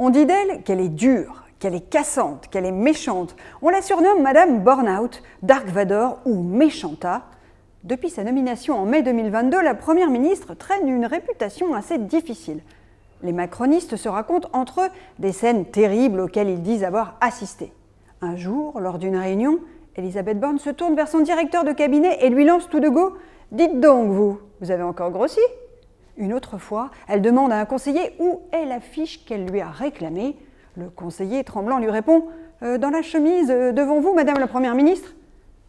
On dit d'elle qu'elle est dure, qu'elle est cassante, qu'elle est méchante. On la surnomme Madame Burnout, Dark Vador ou Méchanta. Depuis sa nomination en mai 2022, la Première ministre traîne une réputation assez difficile. Les macronistes se racontent entre eux des scènes terribles auxquelles ils disent avoir assisté. Un jour, lors d'une réunion, Elisabeth Borne se tourne vers son directeur de cabinet et lui lance tout de go « Dites donc, vous avez encore grossi ?» Une autre fois, elle demande à un conseiller où est la fiche qu'elle lui a réclamée. Le conseiller, tremblant, lui répond « Dans la chemise, devant vous, Madame la Première ministre ?»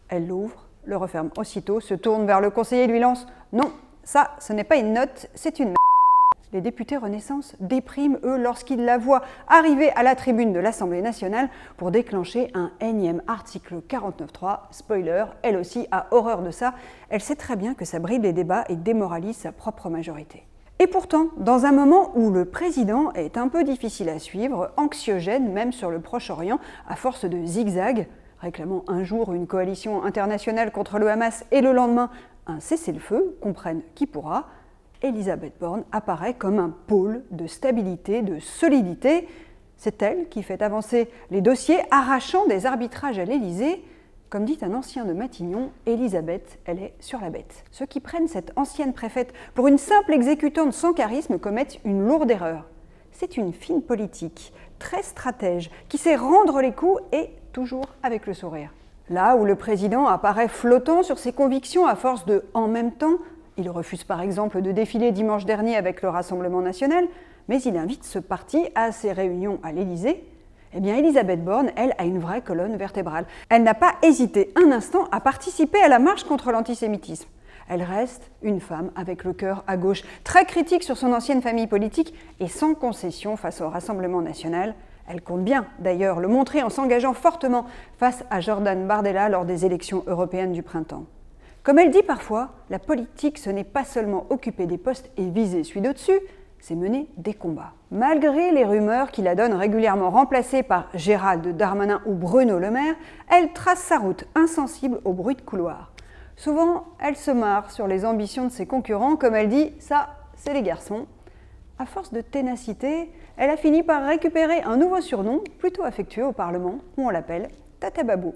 Elle l'ouvre, le referme aussitôt, se tourne vers le conseiller et lui lance « Non, ça, ce n'est pas une note, c'est une merde. » Les députés Renaissance dépriment, eux, lorsqu'ils la voient arriver à la tribune de l'Assemblée nationale pour déclencher un énième article 49.3. Spoiler, elle aussi a horreur de ça. Elle sait très bien que ça bride les débats et démoralise sa propre majorité. Et pourtant, dans un moment où le président est un peu difficile à suivre, anxiogène même sur le Proche-Orient, à force de zigzag, réclamant un jour une coalition internationale contre le Hamas et le lendemain un cessez-le-feu, comprenne qui pourra, Elisabeth Borne apparaît comme un pôle de stabilité, de solidité. C'est elle qui fait avancer les dossiers, arrachant des arbitrages à l'Élysée. Comme dit un ancien de Matignon, Elisabeth, elle est sur la bête. Ceux qui prennent cette ancienne préfète pour une simple exécutante sans charisme commettent une lourde erreur. C'est une fine politique, très stratège, qui sait rendre les coups et toujours avec le sourire. Là où le président apparaît flottant sur ses convictions à force de « en même temps », il refuse par exemple de défiler dimanche dernier avec le Rassemblement national, mais il invite ce parti à ses réunions à l'Élysée. Eh bien, Elisabeth Borne, elle, a une vraie colonne vertébrale. Elle n'a pas hésité un instant à participer à la marche contre l'antisémitisme. Elle reste une femme avec le cœur à gauche, très critique sur son ancienne famille politique et sans concession face au Rassemblement national. Elle compte bien, d'ailleurs, le montrer en s'engageant fortement face à Jordan Bardella lors des élections européennes du printemps. Comme elle dit parfois, la politique, ce n'est pas seulement occuper des postes et viser celui d'au-dessus, c'est mener des combats. Malgré les rumeurs qui la donnent régulièrement remplacée par Gérald Darmanin ou Bruno Le Maire, elle trace sa route insensible au bruit de couloir. Souvent, elle se marre sur les ambitions de ses concurrents, comme elle dit « ça, c'est les garçons ». À force de ténacité, elle a fini par récupérer un nouveau surnom, plutôt affectueux au Parlement, où on l'appelle Tata Babou.